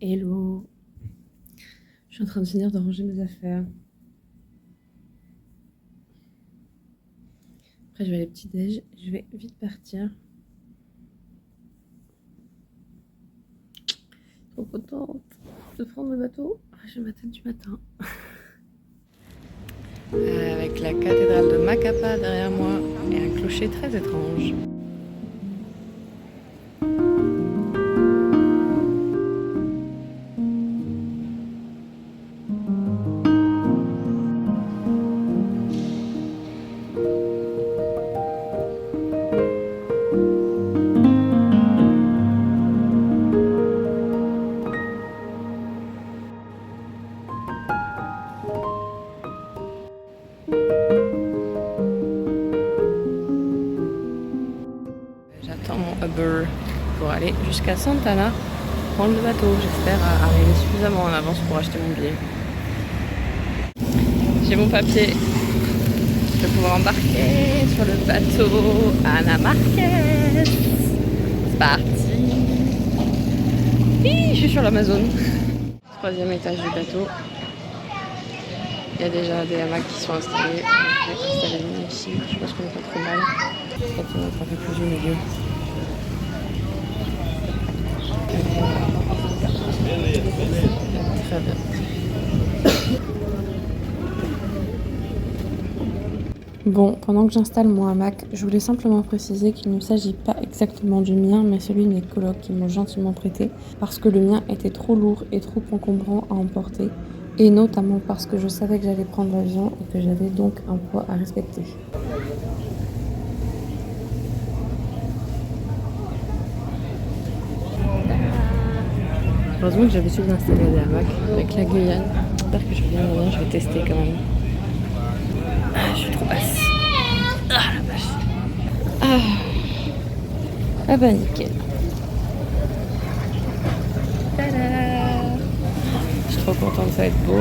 Hello. Je suis en train de finir de ranger mes affaires. Après, je vais aller petit déj. Je vais vite partir. Trop contente de prendre le bateau. J'ai ma tête du matin. Avec la cathédrale de Macapa derrière moi et un clocher très étrange. J'attends mon Uber pour aller jusqu'à Sant'Anna, prendre le bateau. J'espère arriver suffisamment en avance pour acheter mon billet. J'ai mon papier. Je vais pouvoir embarquer sur le bateau Ana Marquez. C'est parti. Hi, je suis sur l'Amazon. Troisième étage du bateau. Il y a déjà des hamacs qui sont installés. Je vais installer une ici. Je pense qu'on est pas trop mal. Peut-être qu'on va être un peu plus au milieu. Très bien. Bon, pendant que j'installe mon hamac, je voulais simplement préciser qu'il ne s'agit pas exactement du mien, mais celui de mes colocs qui m'ont gentiment prêté, parce que le mien était trop lourd et trop encombrant à emporter, et notamment parce que je savais que j'allais prendre l'avion et que j'avais donc un poids à respecter. Heureusement que j'avais su d'installer des hamacs avec la Guyane. J'espère que je reviens demain, je vais tester quand même. Ah, je suis trop basse. Ah la vache. Ah bah nickel. Tada. Je suis trop contente, ça va être beau.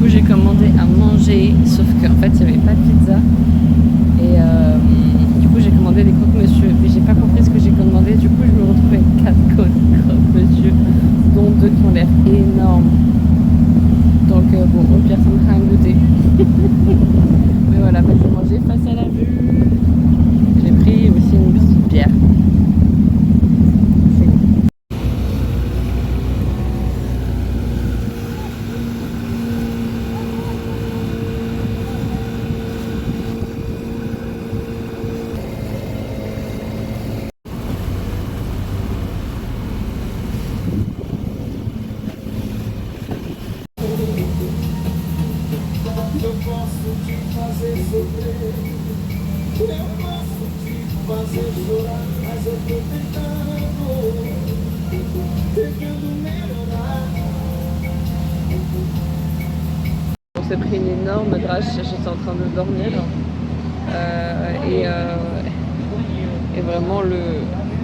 J'ai commandé à manger, sauf qu'en fait il n'y avait pas de pizza et du coup j'ai commandé des croque-monsieur, mais j'ai pas compris ce que j'ai commandé, du coup je me retrouve avec 4 croque-monsieur dont 2 qui ont l'air énormes, donc bon au pire ça me fera un goûter. Mais voilà, j'ai mangé face à la vue, j'ai pris aussi une petite bière. Eu posso te fazer sofrer, eu posso te fazer chorar, mas eu tô tentando melhorar. On s'est pris une énorme drache, j'étais en train de dormir et vraiment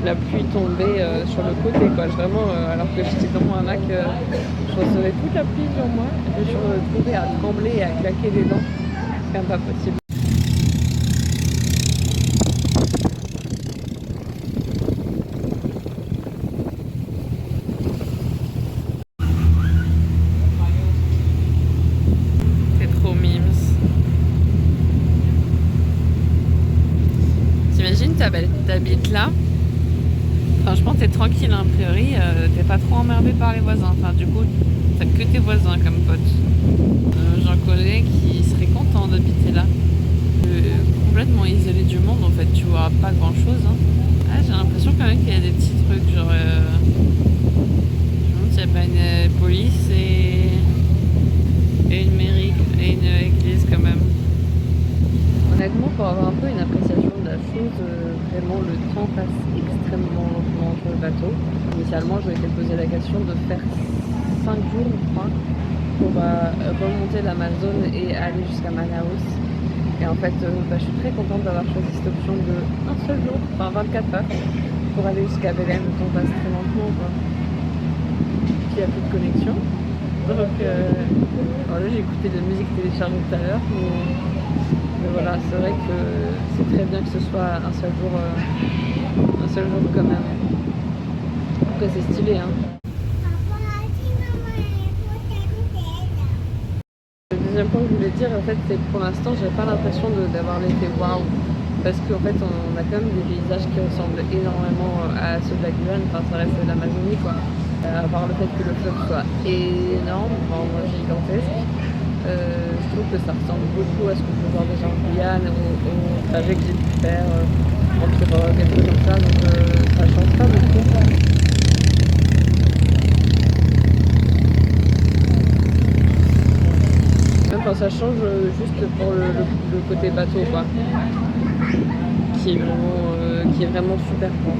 la pluie tombait sur le côté quoi. Vraiment, alors que j'étais dans mon hamac, je recevais toute la pluie sur moi. Je me suis retrouvée à trembler et à claquer des dents. C'est quand même pas possible. C'est trop mimes. T'imagines, t'habites là. Franchement, t'es tranquille, hein, a priori, t'es pas trop emmerdé par les voisins. Enfin, du coup, t'as que tes voisins comme potes. J'en connais qui seraient contents d'habiter là. Complètement isolé fait tu vois pas grand chose. Hein. Ah, j'ai l'impression quand même qu'il y a des petits trucs, genre je me demande s'il n'y a pas une police et une mairie et une église quand même. Honnêtement, pour avoir un peu une appréciation de la chose, vraiment le temps passe extrêmement lentement sur le bateau. Initialement, je m'étais posé la question de faire 5 jours, je crois, pour remonter l'Amazone et aller jusqu'à Manaus. Et en fait, je suis très contente d'avoir choisi cette option de un seul jour, enfin 24 heures, pour aller jusqu'à Belém. Le temps passe très lentement, quoi. Puis il n'y a plus de connexion. Donc, voilà, j'ai écouté de la musique téléchargée tout à l'heure, mais voilà, c'est vrai que c'est très bien que ce soit un seul jour quand même. Après, c'est stylé, hein. Le deuxième point que je voulais dire, en fait, c'est que pour l'instant, j'ai pas l'impression d'avoir l'effet waouh. Parce qu'en fait, on a quand même des paysages qui ressemblent énormément à ceux de la Guyane. Enfin, ça reste de l'Amazonie, quoi. À part le fait que le fleuve soit énorme, vraiment gigantesque. Je trouve que ça ressemble beaucoup à ce qu'on peut voir déjà en Guyane, au trajet que j'ai pu faire en pirogue et tout comme ça. Donc, ça change pas beaucoup. Enfin, ça change juste pour le côté bateau, quoi, qui est vraiment super grand.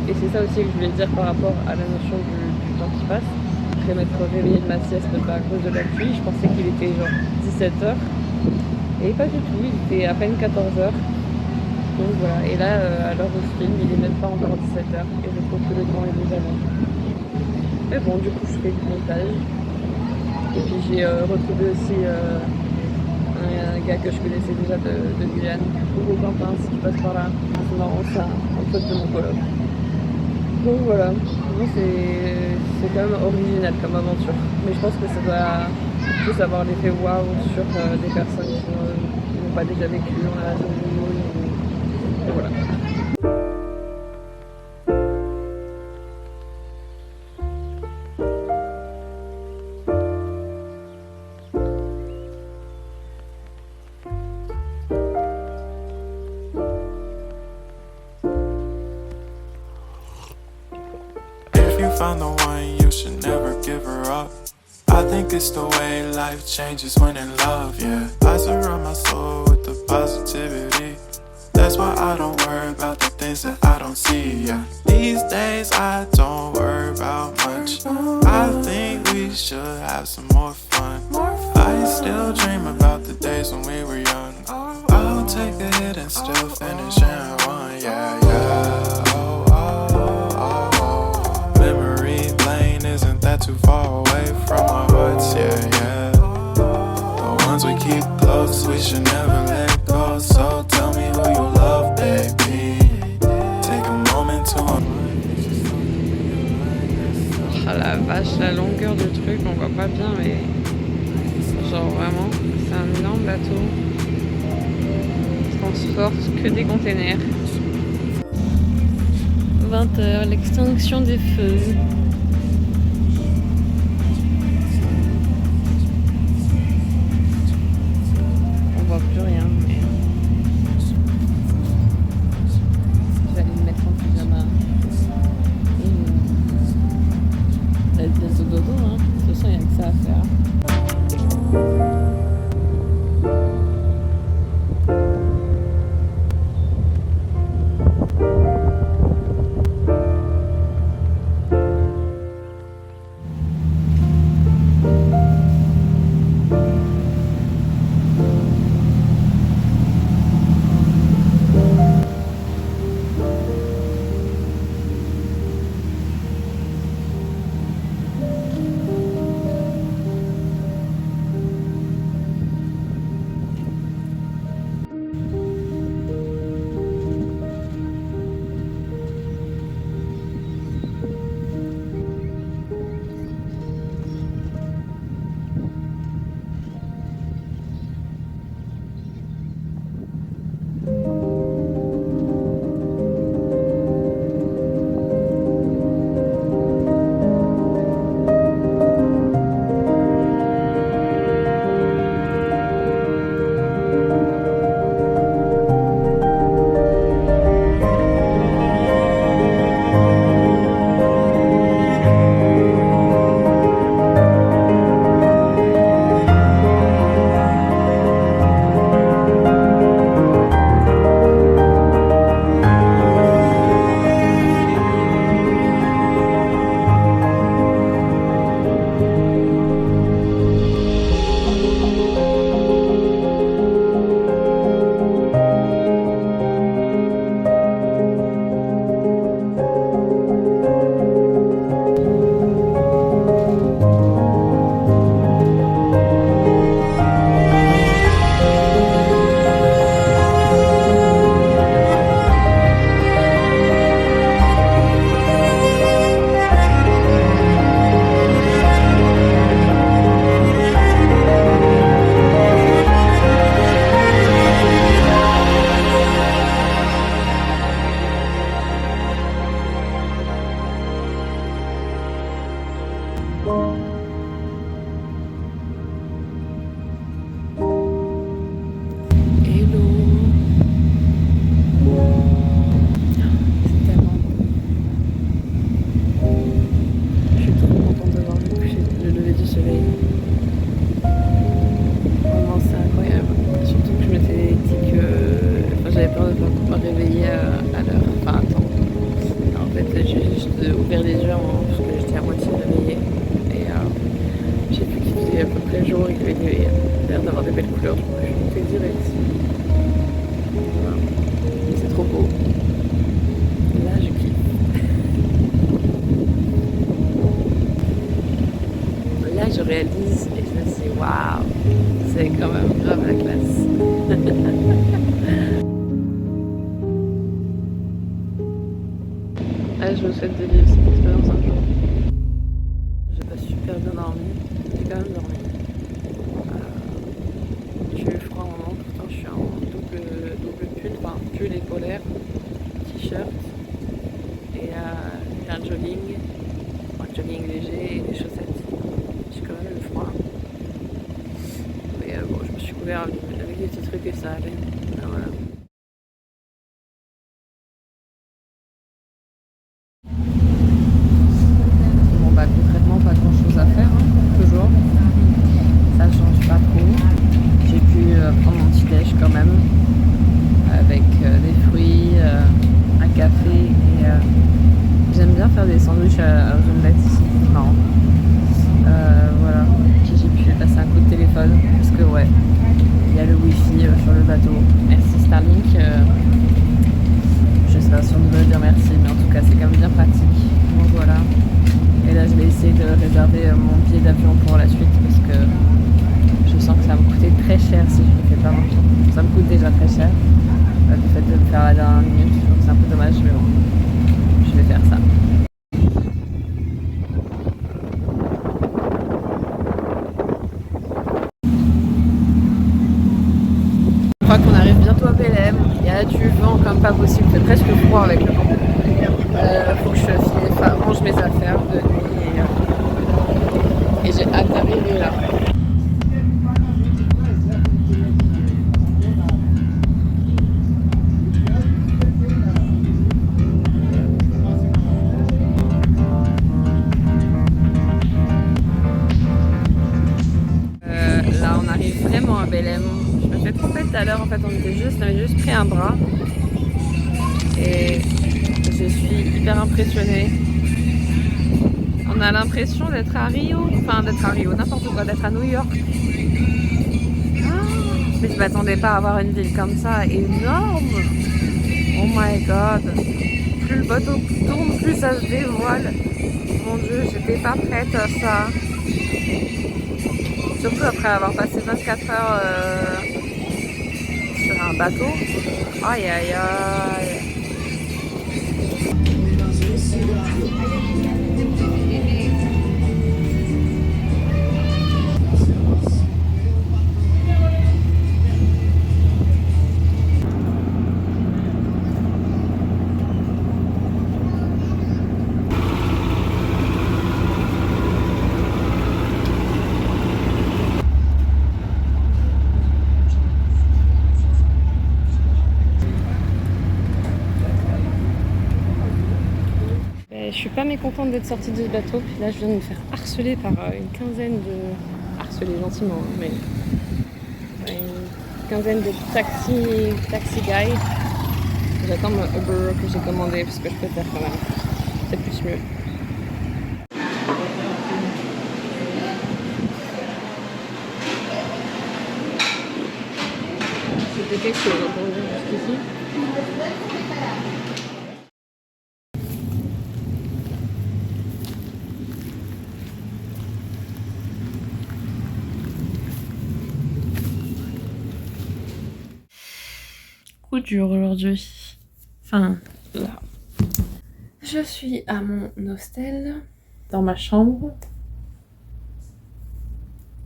Et c'est ça aussi que je voulais dire par rapport à la notion du temps qui passe. Après m'être réveillée de ma sieste à cause de la pluie, je pensais qu'il était genre 17h. Et pas du tout, il était à peine 14h. Donc voilà, et là, à l'heure où je filme, il est même pas encore 17h. Et je trouve que le temps est déjà long. Mais bon, du coup, je fais du montage. Et puis j'ai retrouvé aussi un gars que je connaissais déjà de Guyane. Coucou Quentin, si tu passes par là. C'est marrant, c'est un pote de mon coloc. Donc voilà, c'est quand même original comme aventure. Mais je pense que ça doit plus avoir l'effet waouh sur des personnes qui n'ont pas déjà vécu en Amazonie. Et voilà. Found the one, you should never give her up. I think it's the way life changes when in love, yeah. I surround my soul with the positivity. That's why I don't worry about the things that I don't see, yeah. These days I don't worry about much. I think we should have some more fun. I still dream about the days when we were young. I'll take a hit and still finish and one, yeah, yeah. Isn't that too far away from our hearts, yeah, yeah. The ones we keep close, we should never let go. So tell me who you love, baby. Take a moment to Ah la vache, la longueur du truc, on voit pas bien, mais genre vraiment, c'est un énorme bateau. Il transporte que des containers. 20h, l'extinction des feux. Plus rien, mais je vais aller me mettre en pyjama et aller bientôt dodo, hein. De toute façon, il n'y a que ça à faire. je vous souhaite de vivre cette expérience un jour. J'ai pas super bien dormi, j'ai quand même dormi. J'ai eu froid un moment, pourtant je suis en double pull, enfin pull et polaire, t-shirt et j'ai un jogging léger et des chaussettes. J'ai quand même eu froid. Mais bon, je me suis couvert avec des petits trucs et ça allait. Voilà. Bon bah concrètement pas grand chose à faire, hein, toujours. Ça change pas trop. J'ai pu prendre mon petit déj quand même avec des fruits, un café et j'aime bien faire des sandwichs aux omelettes ici, c'est marrant. Voilà, j'ai pu passer un coup de téléphone parce que ouais, il y a le wifi sur le bateau. Merci Starlink. Je sais pas si on devrait dire merci, mais en tout cas c'est quand même bien pratique. Donc voilà. Et là je vais essayer de réserver mon billet d'avion pour la suite parce que je sens que ça va me coûter très cher si je ne le fais pas maintenant. Ça me coûte déjà très cher le fait de le faire à la dernière minute, donc c'est un peu dommage, mais bon, je vais faire ça. Je crois qu'on arrive bientôt à Belém. Il y a du vent comme pas possible, il fait presque froid avec le vent. Faut que je range mes affaires de nuit et j'ai hâte d'arriver là. Là on arrive vraiment à Belém. Je me fais tromper tout à l'heure, en fait on avait juste pris un bras et je suis hyper impressionnée. On a l'impression d'être à Rio, n'importe quoi, d'être à New York. Mais je m'attendais pas à avoir une ville comme ça, énorme. Oh my god. Plus le bateau tourne, plus ça se dévoile. Mon dieu, j'étais pas prête à ça. Surtout après avoir passé 24 heures sur un bateau. Aïe aïe aïe. Je suis pas mécontente d'être sortie de ce bateau, puis là je viens de me faire harceler par une quinzaine de... harceler gentiment, hein, mais une quinzaine de taxi guys. J'attends mon Uber que j'ai commandé parce que je préfère quand même, c'est plus mieux. C'était quelque chose jusqu'ici. Coup dur aujourd'hui. Enfin, là. Je suis à mon hostel, dans ma chambre,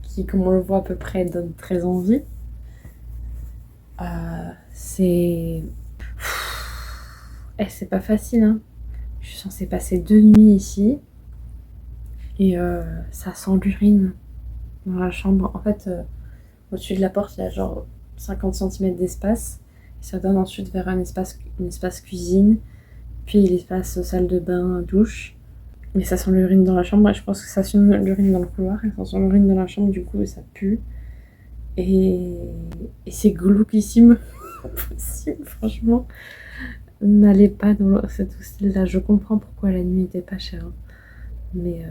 qui, comme on le voit à peu près, donne très envie. C'est pas facile, hein. Je suis censée passer 2 nuits ici et ça sent l'urine dans la chambre. En fait, au-dessus de la porte, il y a genre 50 cm d'espace. Ça donne ensuite vers un espace cuisine, puis l'espace salle de bain, douche. Mais ça sent l'urine dans la chambre et je pense que ça sent l'urine dans le couloir et ça sent l'urine dans la chambre, du coup ça pue. Et c'est glauquissime. Possible, franchement. N'allez pas dans cet hostel là. Je comprends pourquoi la nuit était pas chère, hein. Mais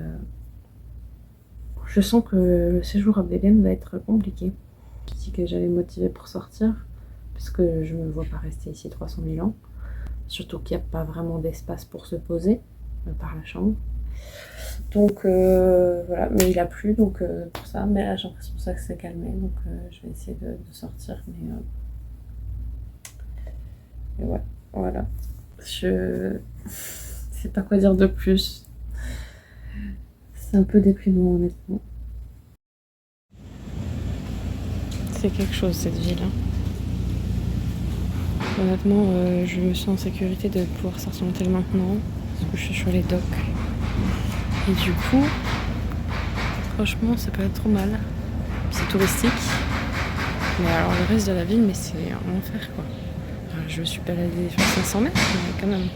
je sens que le séjour à Belém va être compliqué. Je dis que j'avais motivé pour sortir parce que je me vois pas rester ici 300 000 ans. Surtout qu'il n'y a pas vraiment d'espace pour se poser par la chambre. Donc voilà, mais il a plu donc pour ça. Mais là j'ai l'impression que ça s'est calmé, donc je vais essayer de sortir. Mais ouais, voilà. C'est sais pas quoi dire de plus. C'est un peu déprimant honnêtement. C'est quelque chose cette ville. Honnêtement, je me sens en sécurité de pouvoir sortir mon tel maintenant, parce que je suis sur les docks. Et du coup, franchement, ça peut être trop mal. C'est touristique. Mais alors le reste de la ville, mais c'est un enfer quoi. Enfin, je me suis baladée sur 500 mètres, mais quand même.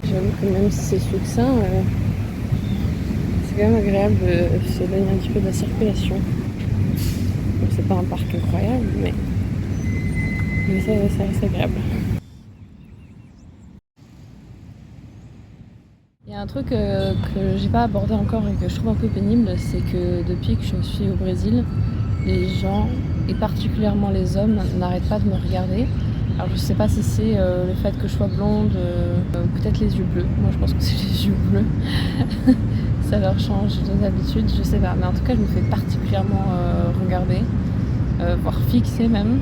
J'avoue que même si c'est succinct, c'est quand même agréable de s'éloigner un petit peu de la circulation. Bon, c'est pas un parc incroyable, mais ça reste agréable. Il y a un truc que j'ai pas abordé encore et que je trouve un peu pénible, c'est que depuis que je suis au Brésil, les gens, et particulièrement les hommes, n'arrêtent pas de me regarder. Alors je sais pas si c'est le fait que je sois blonde, ou peut-être les yeux bleus. Moi je pense que c'est les yeux bleus. Ça leur change d'habitude, je sais pas. Mais en tout cas je me fais particulièrement regarder, voire fixer même.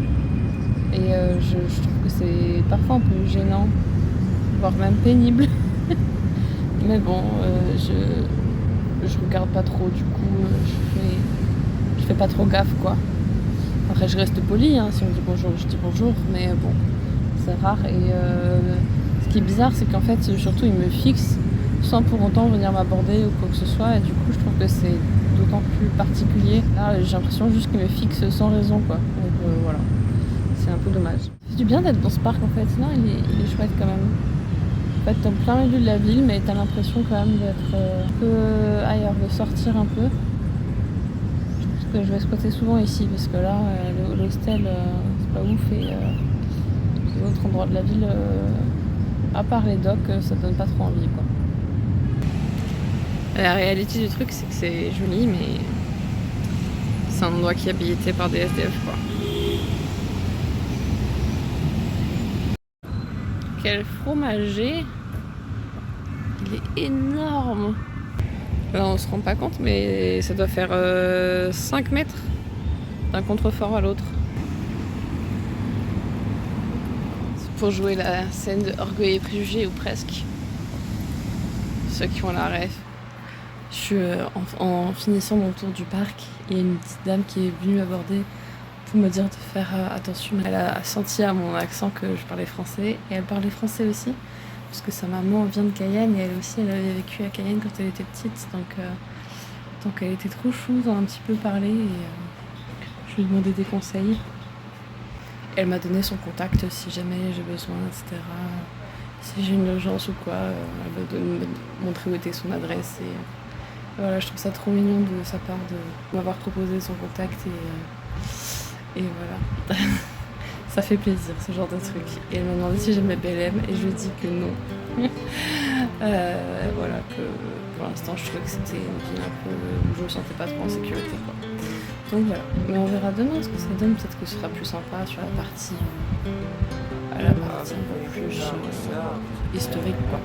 Et je trouve que c'est parfois un peu gênant, voire même pénible. Mais bon, je regarde pas trop, du coup je fais pas trop gaffe quoi. Après je reste polie, hein, si on me dit bonjour, je dis bonjour, mais bon, c'est rare. Et ce qui est bizarre, c'est qu'en fait, surtout ils me fixent sans pour autant venir m'aborder ou quoi que ce soit, et du coup je trouve que c'est d'autant plus particulier. Là j'ai l'impression juste qu'ils me fixent sans raison quoi. Donc voilà, c'est un peu dommage. C'est du bien d'être dans ce parc en fait, non, il est chouette quand même. En fait t'es en plein milieu de la ville, mais t'as l'impression quand même d'être un peu ailleurs, de sortir un peu. Que je vais squatter souvent ici parce que là l'hostel c'est pas ouf, et les autres endroits de la ville à part les docks ça donne pas trop envie quoi. La réalité du truc c'est que c'est joli, mais c'est un endroit qui est habilité par des SDF quoi. Quel fromager! Il est énorme! Là, on se rend pas compte, mais ça doit faire 5 mètres d'un contrefort à l'autre. C'est pour jouer la scène de Orgueil et Préjugés, ou presque. Ceux qui ont la rêve. Je suis en finissant mon tour du parc, il y a une petite dame qui est venue m'aborder pour me dire de faire attention. Elle a senti à mon accent que je parlais français, et elle parlait français aussi. Parce que sa maman vient de Cayenne, et elle aussi elle avait vécu à Cayenne quand elle était petite, donc elle était trop chou d'en un petit peu parler, et je lui ai demandé des conseils. Elle m'a donné son contact si jamais j'ai besoin, etc. Si j'ai une urgence ou quoi, elle va me montrer où était son adresse, et voilà, je trouve ça trop mignon de sa part de m'avoir proposé son contact, et voilà. Ça fait plaisir, ce genre de truc. Et elle m'a demandé si j'aimais BLM, et je lui ai dit que non. Voilà, que pour l'instant je trouvais que c'était une ville un peu où je me sentais pas trop en sécurité quoi. Donc voilà, mais on verra demain ce que ça donne. Peut-être que ce sera plus sympa sur la partie un peu plus historique quoi.